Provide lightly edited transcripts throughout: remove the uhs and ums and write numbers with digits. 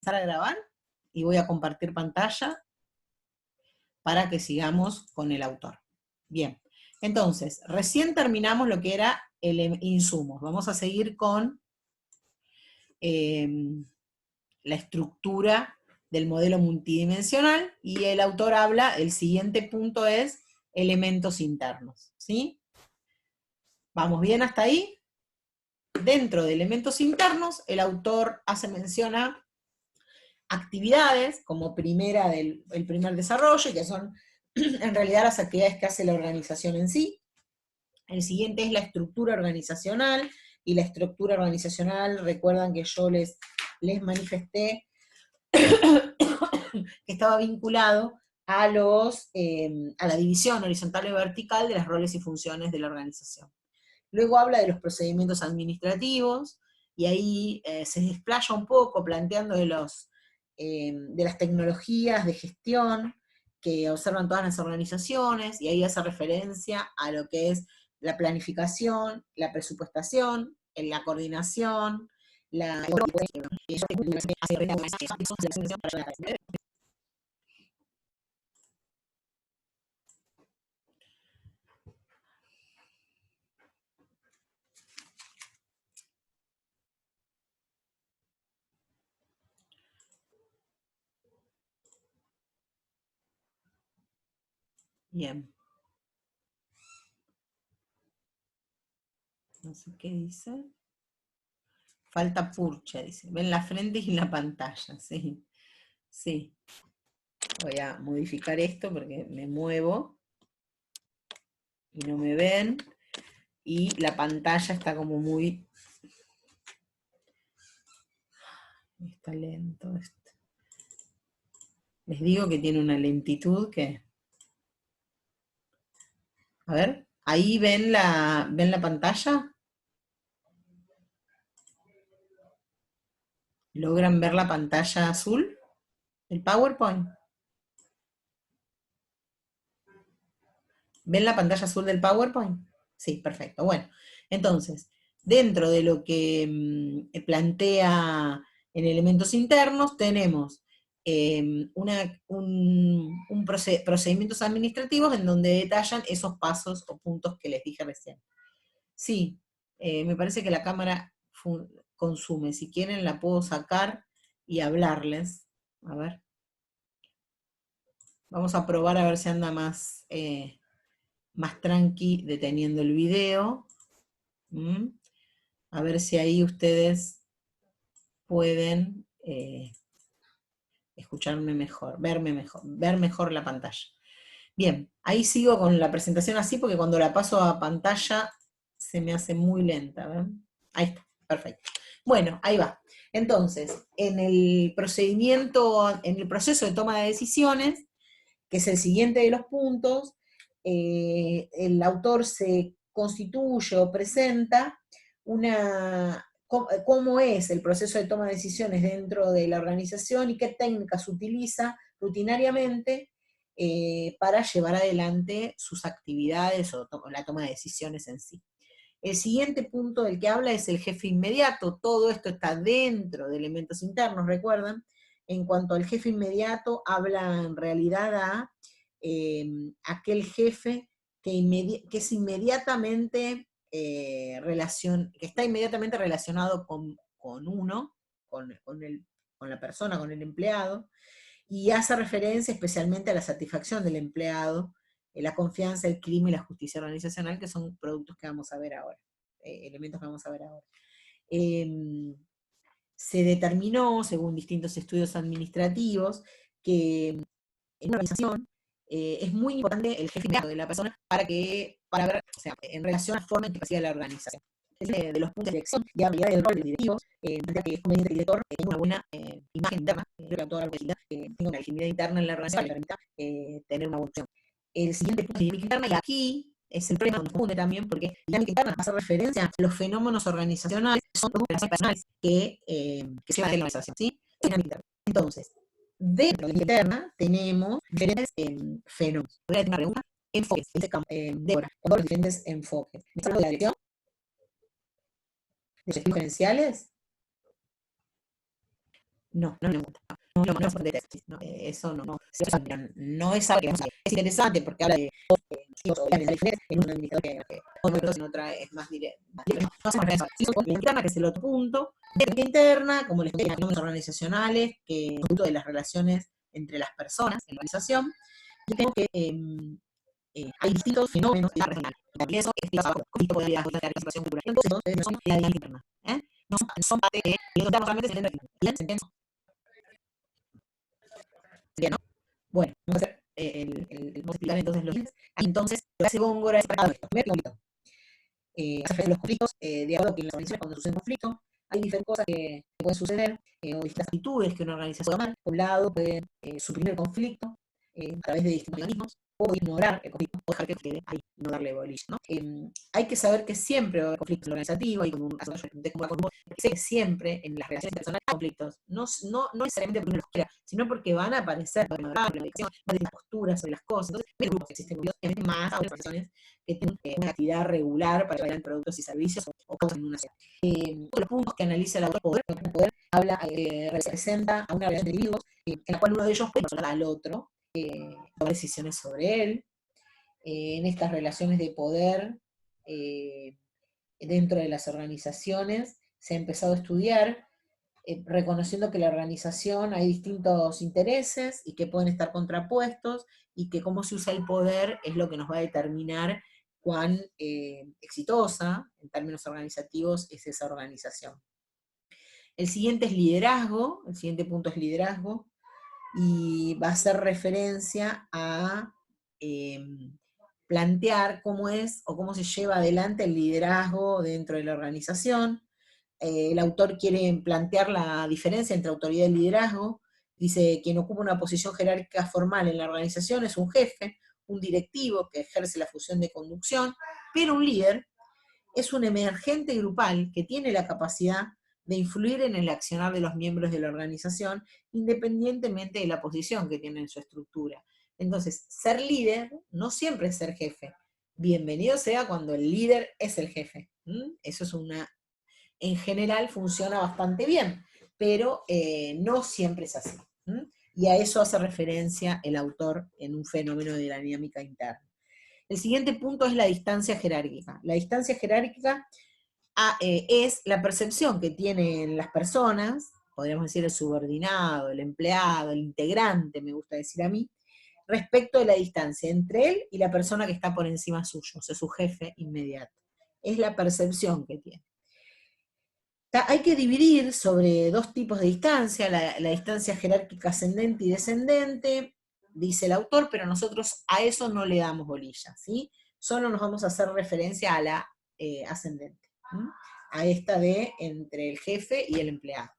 comenzar a grabar y voy a compartir pantalla para que sigamos con el autor. Bien, entonces, recién terminamos lo que era el insumos. Vamos a seguir con la estructura del modelo multidimensional, y el autor habla, el siguiente punto es elementos internos, ¿sí? ¿Vamos bien hasta ahí? Dentro de elementos internos, el autor hace mención a actividades, como primera el primer desarrollo, que son en realidad las actividades que hace la organización en sí. El siguiente es la estructura organizacional, y la estructura organizacional, recuerdan que yo les manifesté que estaba vinculado a la división horizontal y vertical de los roles y funciones de la organización. Luego habla de los procedimientos administrativos, y ahí se desplaya un poco planteando de las tecnologías de gestión que observan todas las organizaciones, y ahí hace referencia a lo que es la planificación, la presupuestación, la coordinación, la... Bien. No sé qué dice. Falta purcha, dice. Ven la frente y la pantalla, sí. Sí. Voy a modificar esto porque me muevo y no me ven, y la pantalla está como muy... Está lento esto. Les digo que tiene una lentitud que... A ver, ahí ven la pantalla. ¿Logran ver la pantalla azul? ¿El PowerPoint? ¿Ven la pantalla azul del PowerPoint? Sí, perfecto. Bueno, entonces, dentro de lo que plantea en elementos internos, tenemos procedimientos administrativos en donde detallan esos pasos o puntos que les dije recién. Sí, me parece que la cámara consume. Si quieren la puedo sacar y hablarles. A ver. Vamos a probar a ver si anda más tranqui deteniendo el video. A ver si ahí ustedes pueden escucharme mejor, ver mejor la pantalla. Bien, ahí sigo con la presentación así, porque cuando la paso a pantalla se me hace muy lenta, ¿ven? Ahí está, perfecto. Bueno, ahí va. Entonces, en el proceso de toma de decisiones, que es el siguiente de los puntos, el autor se constituye o presenta cómo es el proceso de toma de decisiones dentro de la organización y qué técnicas utiliza rutinariamente para llevar adelante sus actividades o la toma de decisiones en sí. El siguiente punto del que habla es el jefe inmediato. Todo esto está dentro de elementos internos, ¿recuerdan? En cuanto al jefe inmediato, habla en realidad a aquel jefe que es inmediatamente que está inmediatamente relacionado con uno, con la persona, con el empleado, y hace referencia especialmente a la satisfacción del empleado, la confianza, el clima y la justicia organizacional, que son productos que vamos a ver ahora, elementos que vamos a ver ahora. Se determinó, según distintos estudios administrativos, que en una organización es muy importante el jefe de la persona para ver, o sea, en relación a la forma en que percibe la organización. De los puntos de dirección y habilidad del rol de directivos, que es conveniente que el director tenga una buena imagen interna, creo que toda la que tenga una legitimidad interna en la organización le permita tener una buena opción. El siguiente punto es dinámica interna, y aquí es el problema donde confunde también, porque dinámica interna hace referencia a los fenómenos organizacionales, que son productos personales que se van de la organización, ¿sí? Dinámica interna. Entonces, dentro de la interna tenemos diferentes fenómenos. Voy a hacer una pregunta. Enfoques, Débora, con todos los diferentes enfoques. ¿Me hablo de la dirección? ¿De los estilos gerenciales? no lo encuentro. Eso no es algo que es interesante porque habla de en un indicador que en otra es más directo. No hacemos referencia a la interna, que es el otro punto. La interna, como les decía, fenómenos organizacionales, que es el punto de las relaciones entre las personas en la organización, y tengo que hay distintos fenómenos de la regional. Y eso es que conflicto puede haber la participación cultural. Entonces, no son la dinámica interna. No son parte de los datos realmente se entienden. ¿Bien? ¿Se entiende? Bien, ¿no? Bueno, vamos a hacer vamos a explicar entonces los links. Entonces, lo que hace Góngora es para cada esto. Primer conflicto. Hace referencia a los conflictos, de acuerdo que en las organizaciones cuando sucede un conflicto, hay diferentes cosas que pueden suceder, o distintas actitudes que una organización puede tomar. Por un lado, puede suprimir el conflicto a través de distintos mecanismos, o ignorar el conflicto, o dejar que quede ahí, no darle bolilla, ¿no? Hay que saber que siempre va a haber conflictos organizativos, y como un de cómo sé que siempre en las relaciones personales hay conflictos, no necesariamente porque uno los quiera, sino porque van a aparecer, van a haber las posturas sobre las cosas. Entonces, hay grupos que existen, obviamente, más organizaciones que tienen una actividad regular para llevar productos y servicios o cosas en una ciudad. Los puntos que analiza el autor, poder habla, representa a una relación de individuos en la cual uno de ellos puede controlar al otro, tomar decisiones sobre él. En estas relaciones de poder dentro de las organizaciones se ha empezado a estudiar, reconociendo que en la organización hay distintos intereses y que pueden estar contrapuestos, y que cómo se usa el poder es lo que nos va a determinar cuán exitosa en términos organizativos es esa organización. El siguiente es liderazgo, el siguiente punto es liderazgo, y va a hacer referencia a plantear cómo es o cómo se lleva adelante el liderazgo dentro de la organización. El autor quiere plantear la diferencia entre autoridad y liderazgo. Dice, quien ocupa una posición jerárquica formal en la organización es un jefe, un directivo que ejerce la función de conducción, pero un líder es un emergente grupal que tiene la capacidad de influir en el accionar de los miembros de la organización, independientemente de la posición que tiene en su estructura. Entonces, ser líder no siempre es ser jefe. Bienvenido sea cuando el líder es el jefe. Eso es en general funciona bastante bien, pero no siempre es así. Y a eso hace referencia el autor en un fenómeno de la dinámica interna. El siguiente punto es la distancia jerárquica. La distancia jerárquica es la percepción que tienen las personas, podríamos decir el subordinado, el empleado, el integrante, me gusta decir a mí, respecto de la distancia entre él y la persona que está por encima suyo, o sea, su jefe inmediato. Es la percepción que tiene. Hay que dividir sobre dos tipos de distancia, la distancia jerárquica ascendente y descendente, dice el autor, pero nosotros a eso no le damos bolilla, ¿sí? Solo nos vamos a hacer referencia a la ascendente, a esta de entre el jefe y el empleado.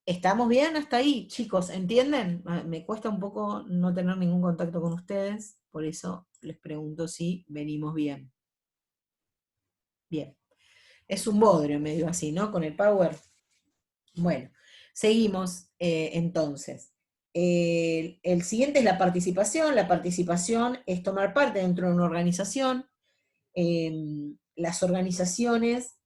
¿Estamos bien hasta ahí, chicos? ¿Entienden? Me cuesta un poco no tener ningún contacto con ustedes, por eso les pregunto si venimos bien. Bien. Es un bodrio medio así, ¿no? Con el power. Bueno, seguimos entonces. El siguiente es la participación. La participación es tomar parte dentro de una organización. Las organizaciones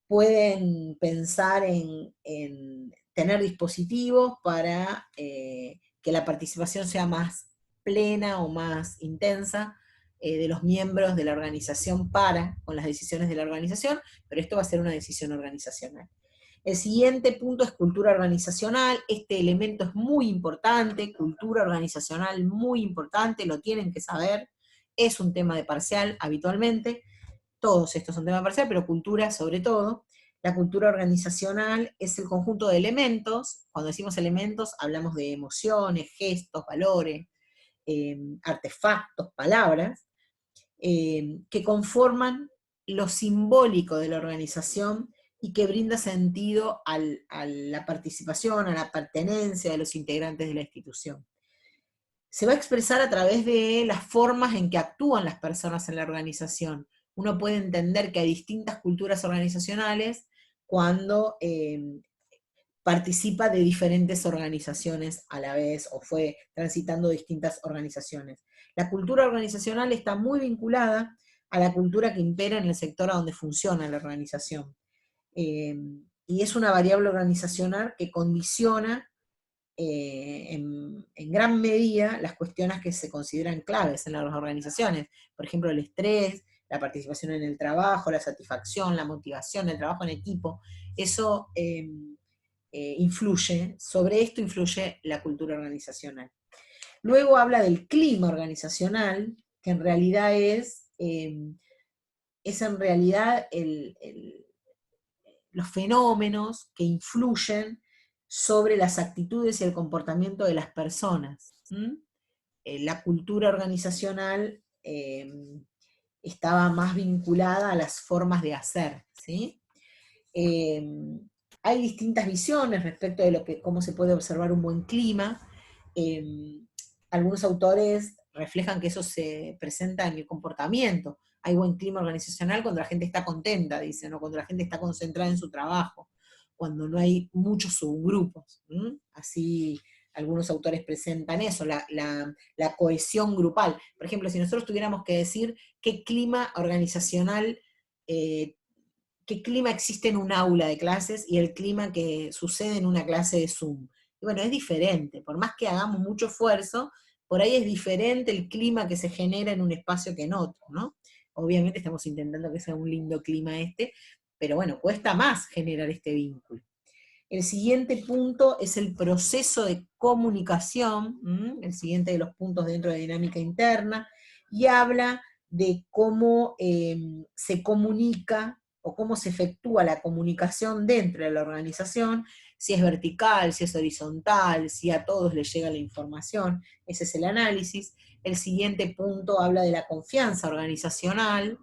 pueden pensar en tener dispositivos para que la participación sea más plena o más intensa de los miembros de la organización con las decisiones de la organización, pero esto va a ser una decisión organizacional. El siguiente punto es cultura organizacional. Este elemento es muy importante, cultura organizacional muy importante, lo tienen que saber, es un tema de parcial habitualmente. Todos estos son temas parciales, pero cultura sobre todo. La cultura organizacional es el conjunto de elementos. Cuando decimos elementos, hablamos de emociones, gestos, valores, artefactos, palabras, que conforman lo simbólico de la organización y que brinda sentido a la participación, a la pertenencia de los integrantes de la institución. Se va a expresar a través de las formas en que actúan las personas en la organización. Uno puede entender que hay distintas culturas organizacionales cuando participa de diferentes organizaciones a la vez, o fue transitando distintas organizaciones. La cultura organizacional está muy vinculada a la cultura que impera en el sector a donde funciona la organización. y es una variable organizacional que condiciona en gran medida las cuestiones que se consideran claves en las organizaciones. Por ejemplo, el estrés, la participación en el trabajo, la satisfacción, la motivación, el trabajo en equipo. Eso influye, sobre esto influye la cultura organizacional. Luego habla del clima organizacional, que en realidad es en realidad los fenómenos que influyen sobre las actitudes y el comportamiento de las personas. La cultura organizacional estaba más vinculada a las formas de hacer, ¿sí? Hay distintas visiones respecto de cómo se puede observar un buen clima. Algunos autores reflejan que eso se presenta en el comportamiento. Hay buen clima organizacional cuando la gente está contenta, dicen, o cuando la gente está concentrada en su trabajo, cuando no hay muchos subgrupos. Así algunos autores presentan eso, la cohesión grupal. Por ejemplo, si nosotros tuviéramos que decir qué clima organizacional, qué clima existe en un aula de clases y el clima que sucede en una clase de Zoom. Y bueno, es diferente, por más que hagamos mucho esfuerzo, por ahí es diferente el clima que se genera en un espacio que en otro, ¿no? Obviamente estamos intentando que sea un lindo clima pero bueno, cuesta más generar este vínculo. El siguiente punto es el proceso de comunicación, el siguiente de los puntos dentro de dinámica interna, y habla de cómo se comunica o cómo se efectúa la comunicación dentro de la organización, si es vertical, si es horizontal, si a todos les llega la información, ese es el análisis. El siguiente punto habla de la confianza organizacional,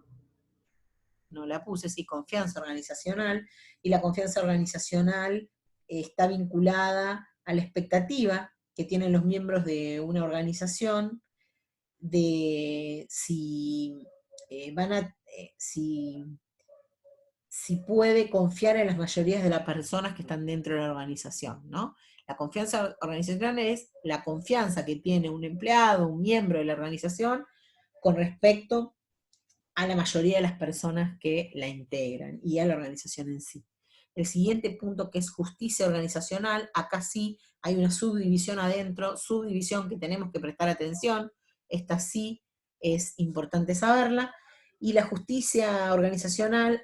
no la puse, sí, confianza organizacional, y la confianza organizacional está vinculada a la expectativa que tienen los miembros de una organización de si si puede confiar en las mayorías de las personas que están dentro de la organización, ¿no? La confianza organizacional es la confianza que tiene un empleado, un miembro de la organización, con respecto a la mayoría de las personas que la integran y a la organización en sí. El siguiente punto, que es justicia organizacional, acá sí hay una subdivisión adentro, subdivisión que tenemos que prestar atención, esta sí es importante saberla, y la justicia organizacional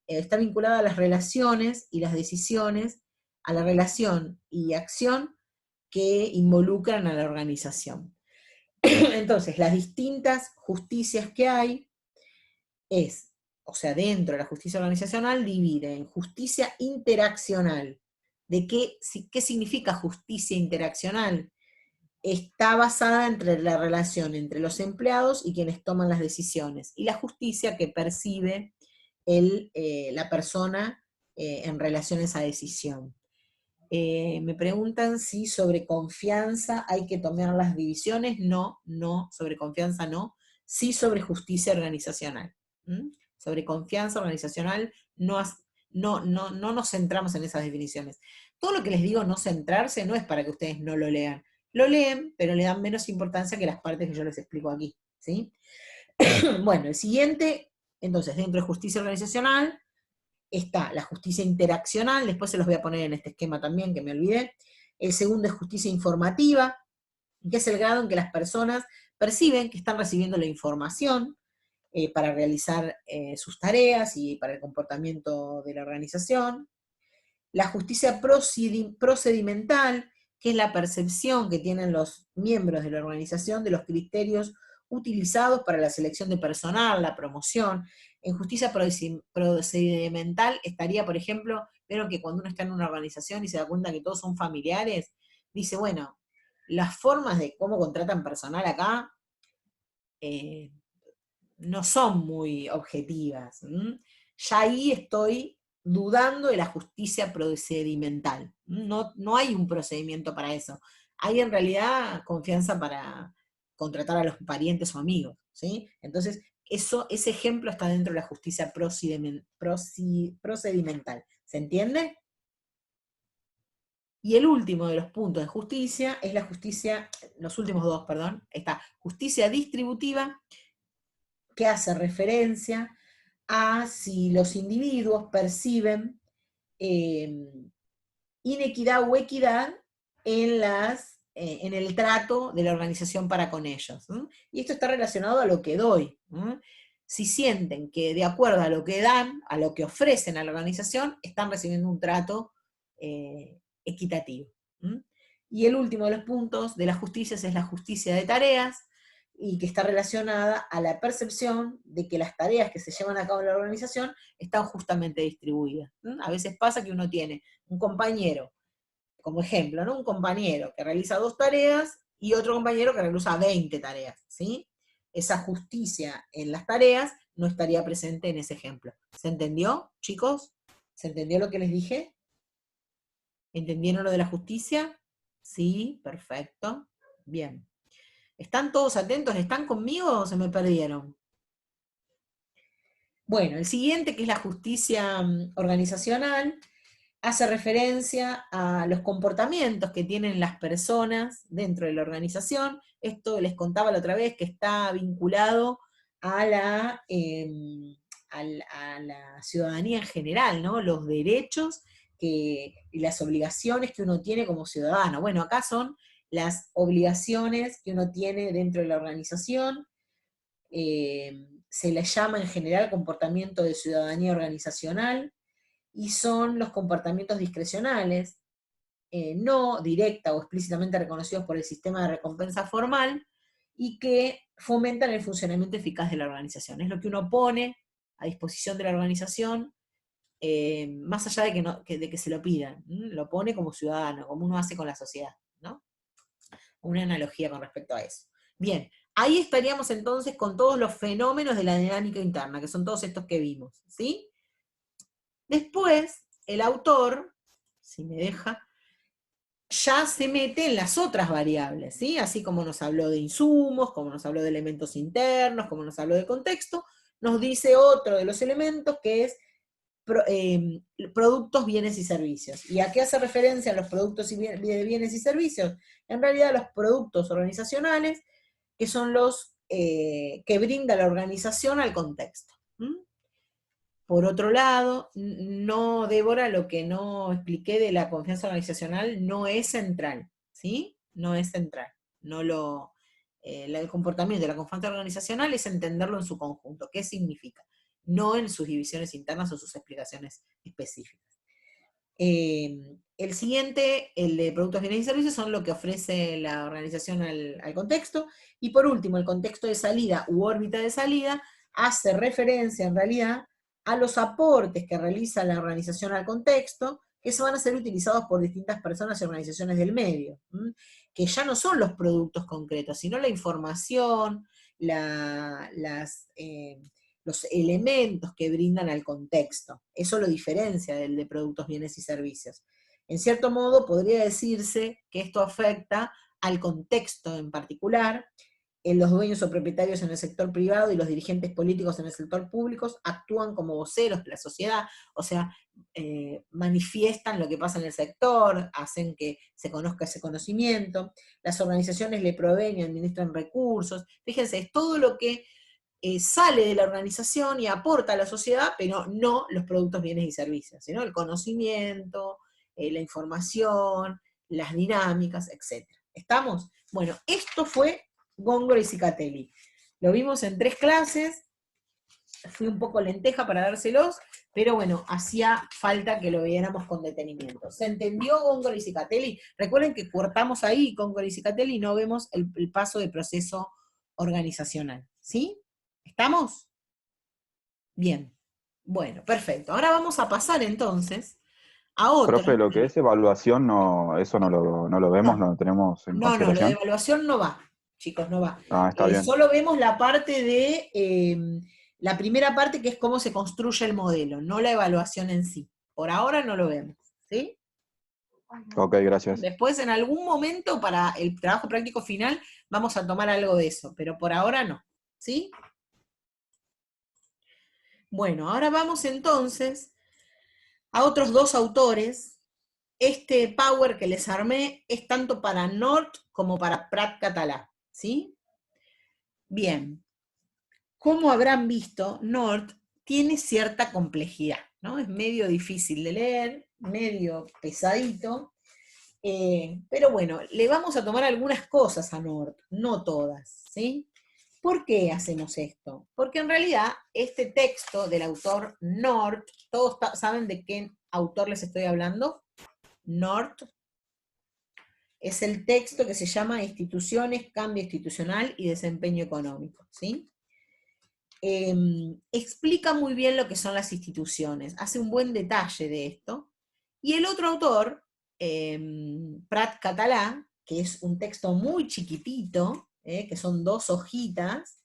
está vinculada a las relaciones y las decisiones, a la relación y acción que involucran a la organización. Entonces, las distintas justicias que hay o sea, dentro de la justicia organizacional divide en justicia interaccional. ¿Qué significa justicia interaccional? Está basada entre la relación entre los empleados y quienes toman las decisiones, y la justicia que percibe la persona en relación a esa decisión. Me preguntan si sobre confianza hay que tomar las divisiones. No, sobre confianza no. Sí sobre justicia organizacional. Sobre confianza organizacional no nos centramos en esas definiciones. Todo lo que les digo no centrarse no es para que ustedes no lo lean. Lo leen, pero le dan menos importancia que las partes que yo les explico aquí. ¿Sí? Bueno, el siguiente, entonces, dentro de justicia organizacional, está la justicia interaccional, después se los voy a poner en este esquema también, que me olvidé. El segundo es justicia informativa, que es el grado en que las personas perciben que están recibiendo la información para realizar sus tareas y para el comportamiento de la organización. La justicia procedimental, que es la percepción que tienen los miembros de la organización de los criterios utilizados para la selección de personal, la promoción. En justicia procedimental estaría, por ejemplo, pero que cuando uno está en una organización y se da cuenta que todos son familiares, dice, bueno, las formas de cómo contratan personal acá no son muy objetivas. Ya ahí estoy dudando de la justicia procedimental. No hay un procedimiento para eso. Hay en realidad confianza para contratar a los parientes o amigos, ¿sí? Entonces, ese ejemplo está dentro de la justicia procedimental. ¿Se entiende? Y el último de los puntos de justicia es la justicia, los últimos dos, perdón, está justicia distributiva, que hace referencia a si los individuos perciben inequidad o equidad en el trato de la organización para con ellos. Y esto está relacionado a lo que doy. Si sienten que de acuerdo a lo que dan, a lo que ofrecen a la organización, están recibiendo un trato equitativo. Y el último de los puntos de las justicias es la justicia de tareas, y que está relacionada a la percepción de que las tareas que se llevan a cabo en la organización están justamente distribuidas. A veces pasa que uno tiene un compañero, como ejemplo, ¿no? Un compañero que realiza 2 tareas y otro compañero que realiza 20 tareas, ¿sí? Esa justicia en las tareas no estaría presente en ese ejemplo. ¿Se entendió, chicos? ¿Se entendió lo que les dije? ¿Entendieron lo de la justicia? Sí, perfecto. Bien. ¿Están todos atentos? ¿Están conmigo o se me perdieron? Bueno, el siguiente, que es la justicia organizacional, hace referencia a los comportamientos que tienen las personas dentro de la organización. Esto les contaba la otra vez, que está vinculado a la ciudadanía en general, ¿no? Los derechos y las obligaciones que uno tiene como ciudadano. Bueno, acá son las obligaciones que uno tiene dentro de la organización. Se les llama en general comportamiento de ciudadanía organizacional, y son los comportamientos discrecionales, no directa o explícitamente reconocidos por el sistema de recompensa formal, y que fomentan el funcionamiento eficaz de la organización. Es lo que uno pone a disposición de la organización, más allá de que se lo pidan. Lo pone como ciudadano, como uno hace con la sociedad, ¿no? Una analogía con respecto a eso. Bien, ahí estaríamos entonces con todos los fenómenos de la dinámica interna, que son todos estos que vimos, ¿sí? Después, el autor, si me deja, ya se mete en las otras variables, ¿sí? Así como nos habló de insumos, como nos habló de elementos internos, como nos habló de contexto, nos dice otro de los elementos, que es productos, bienes y servicios. ¿Y a qué hace referencia los productos de bienes y servicios? En realidad, los productos organizacionales, que son los que brinda la organización al contexto. Por otro lado, no, Débora, lo que no expliqué de la confianza organizacional no es central, ¿sí? No es central. El comportamiento de la confianza organizacional es entenderlo en su conjunto. ¿Qué significa? No en sus divisiones internas o sus explicaciones específicas. El siguiente, el de productos, bienes y servicios, son lo que ofrece la organización al contexto. Y por último, el contexto de salida u órbita de salida hace referencia en realidad a los aportes que realiza la organización al contexto, que se van a ser utilizados por distintas personas y organizaciones del medio, que ya no son los productos concretos, sino la información, los elementos que brindan al contexto. Eso lo diferencia del de productos, bienes y servicios. En cierto modo, podría decirse que esto afecta al contexto en particular. Los dueños o propietarios en el sector privado y los dirigentes políticos en el sector público actúan como voceros de la sociedad, o sea, manifiestan lo que pasa en el sector, hacen que se conozca ese conocimiento. Las organizaciones le proveen y administran recursos. Fíjense, es todo lo que sale de la organización y aporta a la sociedad, pero no los productos, bienes y servicios, sino el conocimiento, la información, las dinámicas, etc. ¿Estamos? Bueno, esto fue Góngora y Cicatelli. Lo vimos en 3 clases, fui un poco lenteja para dárselos, pero bueno, hacía falta que lo viéramos con detenimiento. ¿Se entendió Góngora y Cicatelli? Recuerden que cortamos ahí Góngora y Cicatelli y no vemos el paso de proceso organizacional, ¿sí? ¿Estamos? Bien. Bueno, perfecto. Ahora vamos a pasar entonces a otro. Profe, lo que es evaluación, no, eso no lo vemos, No, no lo tenemos en no, lo de consideración. evaluación no va, chicos, no va. Ah, está bien. Solo vemos la parte de, la primera parte, que es cómo se construye el modelo, no la evaluación en sí. Por ahora no lo vemos, ¿sí? Ok, gracias. Después, en algún momento, para el trabajo práctico final, vamos a tomar algo de eso, pero por ahora no, ¿sí? Bueno, ahora vamos entonces a otros 2 autores. Este Power que les armé es tanto para Nord como para Prat Català, ¿sí? Bien, como habrán visto, Nord tiene cierta complejidad, ¿no? Es medio difícil de leer, medio pesadito, pero bueno, le vamos a tomar algunas cosas a North, no todas, ¿sí? ¿Por qué hacemos esto? Porque en realidad este texto del autor North, ¿todos saben de qué autor les estoy hablando? North es el texto que se llama Instituciones, Cambio Institucional y Desempeño Económico, ¿sí? Explica muy bien lo que son las instituciones, hace un buen detalle de esto. Y el otro autor, Prat Català, que es un texto muy chiquitito, que son 2 hojitas,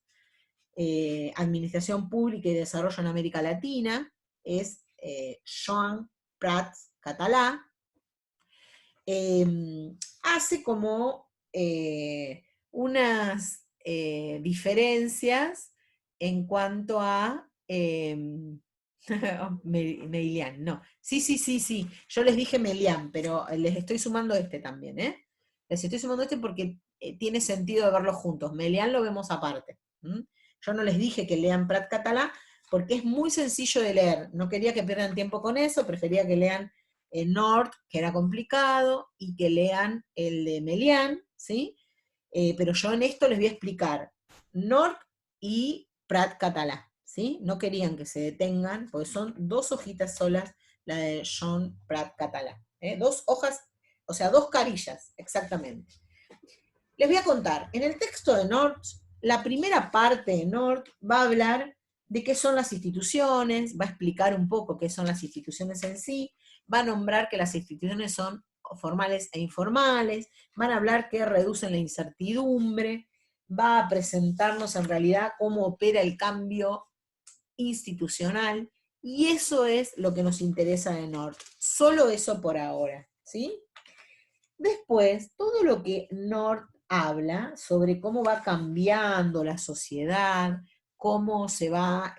Administración Pública y Desarrollo en América Latina, es Joan Prat Català, hace como unas diferencias en cuanto a Melian, no. Sí. Yo les dije Melian, pero les estoy sumando este también, ¿eh? Les estoy sumando este porque tiene sentido de verlos juntos. Melian lo vemos aparte. Yo no les dije que lean Prat Català porque es muy sencillo de leer. No quería que pierdan tiempo con eso, prefería que lean North, que era complicado, y que lean el de Melian, ¿sí? Pero yo en esto les voy a explicar North y Prat Català, ¿sí? No querían que se detengan, porque son 2 hojitas solas, la de Joan Prat Català. 2 hojas, o sea, 2 carillas, exactamente. Les voy a contar, en el texto de North, la primera parte de North va a hablar de qué son las instituciones, va a explicar un poco qué son las instituciones en sí, va a nombrar que las instituciones son formales e informales, van a hablar que reducen la incertidumbre, va a presentarnos en realidad cómo opera el cambio institucional, y eso es lo que nos interesa de North. Solo eso por ahora, ¿sí? Después, todo lo que North habla sobre cómo va cambiando la sociedad, cómo se va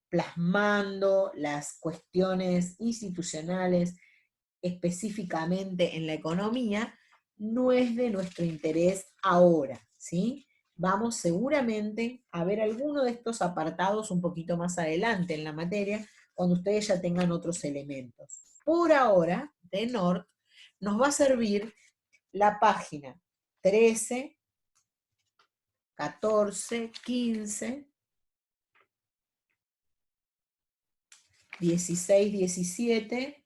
plasmando las cuestiones institucionales específicamente en la economía, no es de nuestro interés ahora, ¿sí? Vamos seguramente a ver alguno de estos apartados un poquito más adelante en la materia, cuando ustedes ya tengan otros elementos. Por ahora, de North, nos va a servir la página 13, 14, 15, 16, 17,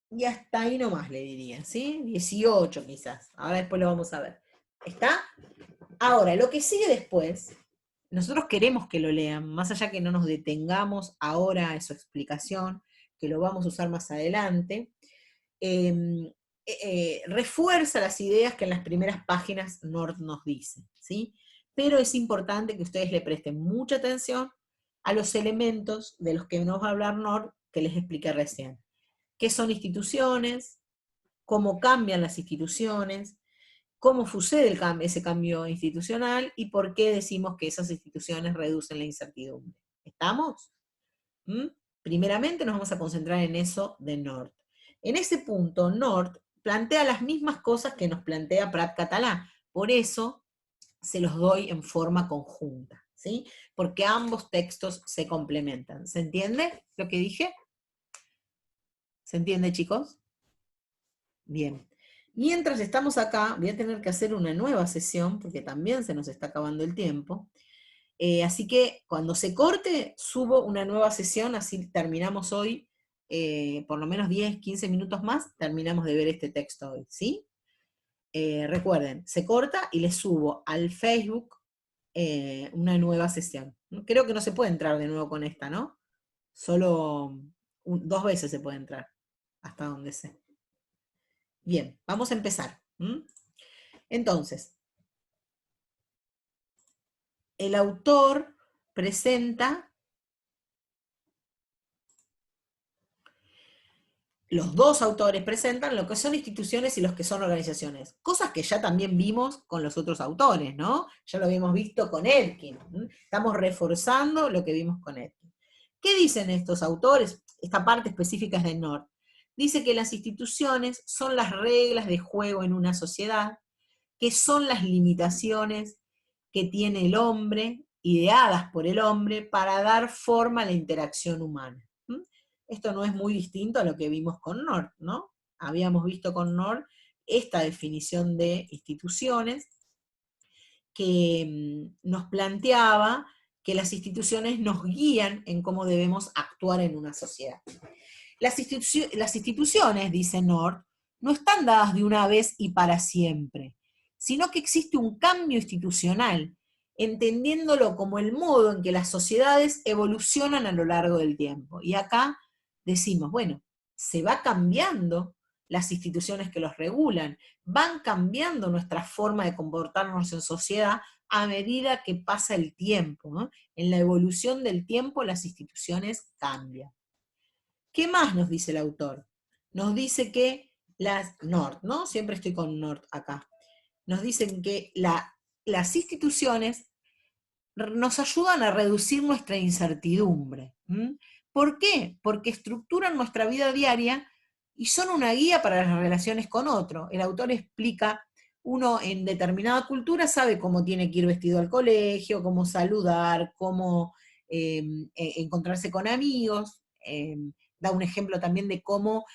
y hasta ahí nomás le diría, ¿sí? 18 quizás, ahora después lo vamos a ver. ¿Está? Ahora, lo que sigue después, nosotros queremos que lo lean, más allá que no nos detengamos ahora a su explicación, que lo vamos a usar más adelante, refuerza las ideas que en las primeras páginas North nos dice, ¿sí? Pero es importante que ustedes le presten mucha atención a los elementos de los que nos va a hablar North, que les expliqué recién. ¿Qué son instituciones? ¿Cómo cambian las instituciones? ¿Cómo sucede ese cambio institucional? ¿Y por qué decimos que esas instituciones reducen la incertidumbre? ¿Estamos? Primeramente nos vamos a concentrar en eso de North. En ese punto, North plantea las mismas cosas que nos plantea Prat Català. Por eso se los doy en forma conjunta, ¿sí? Porque ambos textos se complementan. ¿Se entiende lo que dije? ¿Se entiende, chicos? Bien. Mientras estamos acá, voy a tener que hacer una nueva sesión, porque también se nos está acabando el tiempo. Así que cuando se corte, subo una nueva sesión, así terminamos hoy, por lo menos 10, 15 minutos más, terminamos de ver este texto hoy, ¿sí? Recuerden, se corta y les subo al Facebook una nueva sesión. Creo que no se puede entrar de nuevo con esta, ¿no? Solo 2 veces se puede entrar, hasta donde sé. Bien, vamos a empezar. Entonces, el autor presenta los 2 autores presentan lo que son instituciones y los que son organizaciones, cosas que ya también vimos con los otros autores, ¿no? Ya lo habíamos visto con Elkin, estamos reforzando lo que vimos con Elkin. ¿Qué dicen estos autores? Esta parte específica es de North. Dice que las instituciones son las reglas de juego en una sociedad, que son las limitaciones que tiene el hombre, ideadas por el hombre, para dar forma a la interacción humana. ¿Mm? Esto no es muy distinto a lo que vimos con North, ¿no? Habíamos visto con North esta definición de instituciones que nos planteaba que las instituciones nos guían en cómo debemos actuar en una sociedad. Las instituciones, dice North, no están dadas de una vez y para siempre, sino que existe un cambio institucional, entendiéndolo como el modo en que las sociedades evolucionan a lo largo del tiempo. Y acá decimos, bueno, se va cambiando las instituciones que los regulan, van cambiando nuestra forma de comportarnos en sociedad a medida que pasa el tiempo, ¿no? En la evolución del tiempo las instituciones cambian. ¿Qué más nos dice el autor? Nos dice que North, ¿no? Siempre estoy con North acá. Nos dicen que las instituciones nos ayudan a reducir nuestra incertidumbre. ¿Mm? ¿Por qué? Porque estructuran nuestra vida diaria y son una guía para las relaciones con otro. El autor explica, uno en determinada cultura sabe cómo tiene que ir vestido al colegio, cómo saludar, cómo encontrarse con amigos, da un ejemplo también de cómo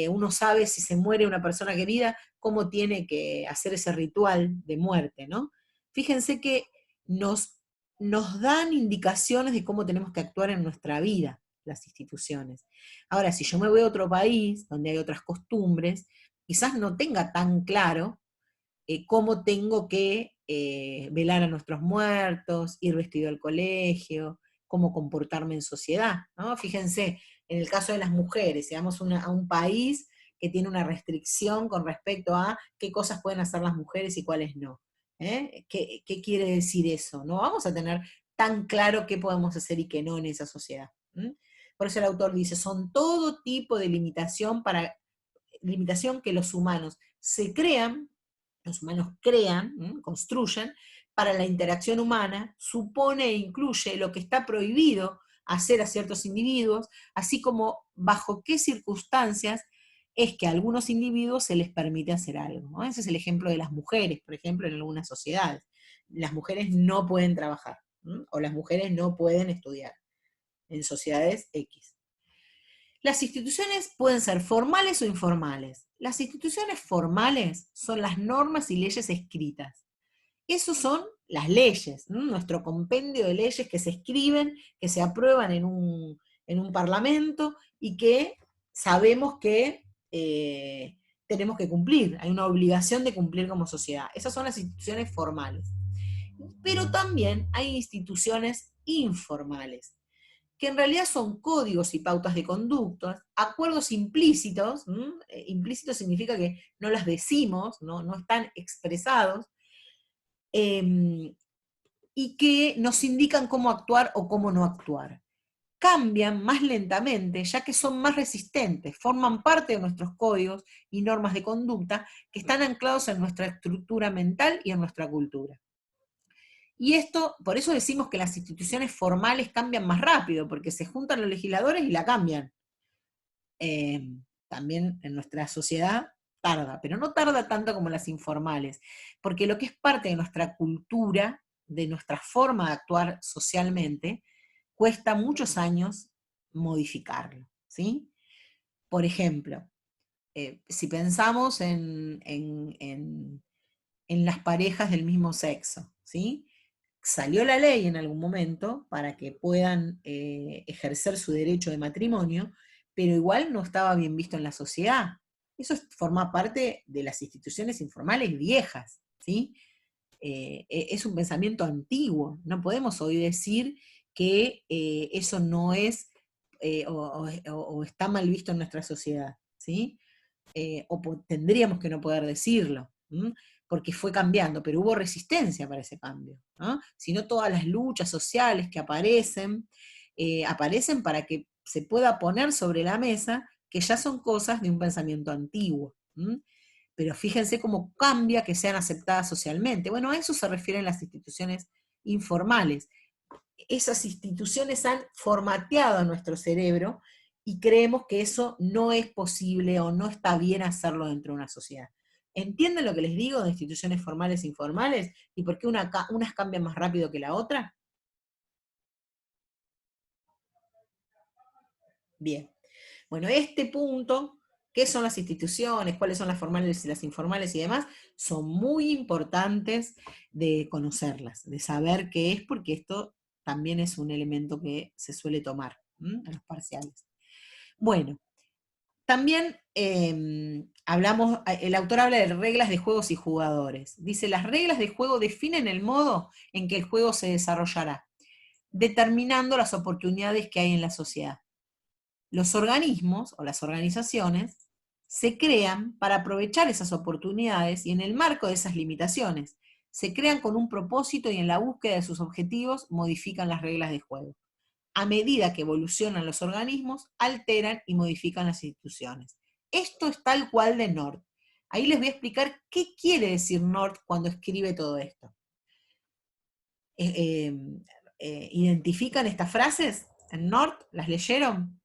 uno sabe si se muere una persona querida, cómo tiene que hacer ese ritual de muerte, ¿no? Fíjense que nos dan indicaciones de cómo tenemos que actuar en nuestra vida, las instituciones. Ahora, si yo me voy a otro país, donde hay otras costumbres, quizás no tenga tan claro cómo tengo que velar a nuestros muertos, ir vestido al colegio, cómo comportarme en sociedad, ¿no? Fíjense, en el caso de las mujeres, si vamos a un país que tiene una restricción con respecto a qué cosas pueden hacer las mujeres y cuáles no. ¿Qué quiere decir eso? No vamos a tener tan claro qué podemos hacer y qué no en esa sociedad. Por eso el autor dice, son todo tipo de limitación que los humanos crean, construyen, para la interacción humana, supone e incluye lo que está prohibido hacer a ciertos individuos, así como bajo qué circunstancias es que a algunos individuos se les permite hacer algo, ¿no? Ese es el ejemplo de las mujeres, por ejemplo, en algunas sociedades. Las mujeres no pueden trabajar, o las mujeres no pueden estudiar, en sociedades X. Las instituciones pueden ser formales o informales. Las instituciones formales son las normas y leyes escritas. Esos son las leyes, ¿no? Nuestro compendio de leyes que se escriben, que se aprueban en un parlamento y que sabemos que tenemos que cumplir. Hay una obligación de cumplir como sociedad. Esas son las instituciones formales. Pero también hay instituciones informales, que en realidad son códigos y pautas de conducta, acuerdos implícitos. Implícito significa que no las decimos, no están expresados, y que nos indican cómo actuar o cómo no actuar. Cambian más lentamente, ya que son más resistentes, forman parte de nuestros códigos y normas de conducta que están anclados en nuestra estructura mental y en nuestra cultura. Y esto, por eso decimos que las instituciones formales cambian más rápido, porque se juntan los legisladores y la cambian. También en nuestra sociedad tarda, pero no tarda tanto como las informales, porque lo que es parte de nuestra cultura, de nuestra forma de actuar socialmente, cuesta muchos años modificarlo, ¿sí? Por ejemplo, si pensamos en las parejas del mismo sexo, ¿sí? Salió la ley en algún momento para que puedan ejercer su derecho de matrimonio, pero igual no estaba bien visto en la sociedad. Eso forma parte de las instituciones informales viejas, ¿sí? Es un pensamiento antiguo. No podemos hoy decir que eso no es o está mal visto en nuestra sociedad, ¿sí? Tendríamos que no poder decirlo, porque fue cambiando, pero hubo resistencia para ese cambio, ¿no? Sino todas las luchas sociales que aparecen para que se pueda poner sobre la mesa que ya son cosas de un pensamiento antiguo. Pero fíjense cómo cambia que sean aceptadas socialmente. Bueno, a eso se refieren las instituciones informales. Esas instituciones han formateado a nuestro cerebro y creemos que eso no es posible o no está bien hacerlo dentro de una sociedad. ¿Entienden lo que les digo de instituciones formales e informales? ¿Y por qué unas cambian más rápido que la otra? Bien. Bueno, este punto, ¿qué son las instituciones? ¿Cuáles son las formales y las informales y demás? Son muy importantes de conocerlas, de saber qué es, porque esto también es un elemento que se suele tomar en los parciales. Bueno, también hablamos, el autor habla de reglas de juegos y jugadores. Dice, las reglas de juego definen el modo en que el juego se desarrollará, determinando las oportunidades que hay en la sociedad. Los organismos o las organizaciones se crean para aprovechar esas oportunidades y en el marco de esas limitaciones. Se crean con un propósito y en la búsqueda de sus objetivos modifican las reglas de juego. A medida que evolucionan los organismos, alteran y modifican las instituciones. Esto es tal cual de North. Ahí les voy a explicar qué quiere decir North cuando escribe todo esto. ¿Identifican estas frases en North? ¿Las leyeron?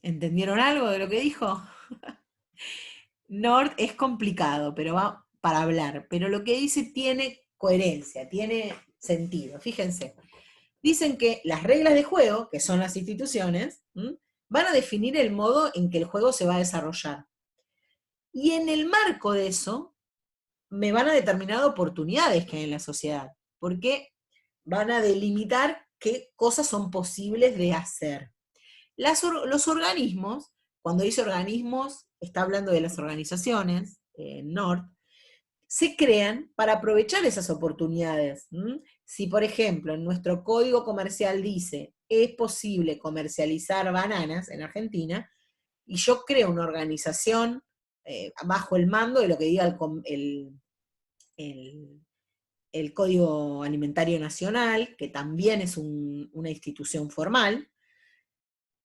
¿Entendieron algo de lo que dijo? North es complicado, pero va para hablar. Pero lo que dice tiene coherencia, tiene sentido. Fíjense. Dicen que las reglas de juego, que son las instituciones, van a definir el modo en que el juego se va a desarrollar. Y en el marco de eso, me van a determinar oportunidades que hay en la sociedad, porque van a delimitar qué cosas son posibles de hacer. Los organismos, cuando dice organismos, está hablando de las organizaciones, North, se crean para aprovechar esas oportunidades. Si, por ejemplo, en nuestro código comercial dice, es posible comercializar bananas en Argentina, y yo creo una organización bajo el mando de lo que diga el Código Alimentario Nacional, que también es una institución formal,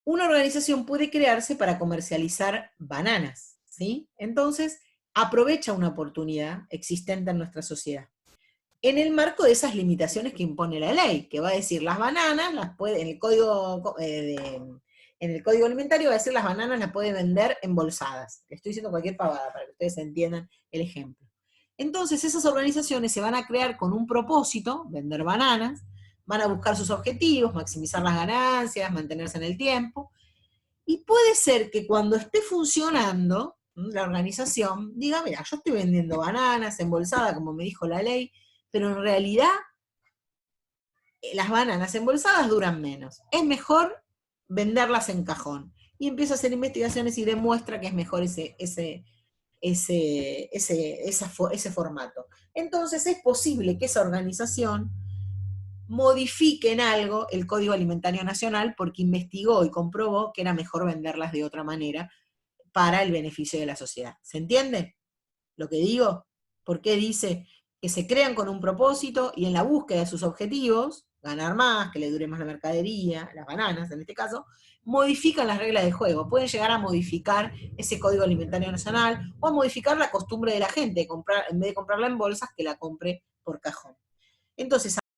una organización puede crearse para comercializar bananas, ¿sí? Entonces, aprovecha una oportunidad existente en nuestra sociedad. En el marco de esas limitaciones que impone la ley, que va a decir las bananas, en el código alimentario va a decir las bananas las puede vender embolsadas. Estoy diciendo cualquier pavada para que ustedes entiendan el ejemplo. Entonces esas organizaciones se van a crear con un propósito, vender bananas, van a buscar sus objetivos, maximizar las ganancias, mantenerse en el tiempo, y puede ser que cuando esté funcionando la organización, diga, mira, yo estoy vendiendo bananas embolsadas, como me dijo la ley, pero en realidad las bananas embolsadas duran menos. Es mejor venderlas en cajón. Y empieza a hacer investigaciones y demuestra que es mejor ese formato. Entonces es posible que esa organización modifique en algo el Código Alimentario Nacional porque investigó y comprobó que era mejor venderlas de otra manera para el beneficio de la sociedad. ¿Se entiende lo que digo? ¿Por qué dice que se crean con un propósito y en la búsqueda de sus objetivos, ganar más, que le dure más la mercadería, las bananas en este caso, modifican las reglas de juego? Pueden llegar a modificar ese Código Alimentario Nacional o a modificar la costumbre de la gente, en vez de comprarla en bolsas, que la compre por cajón. Entonces,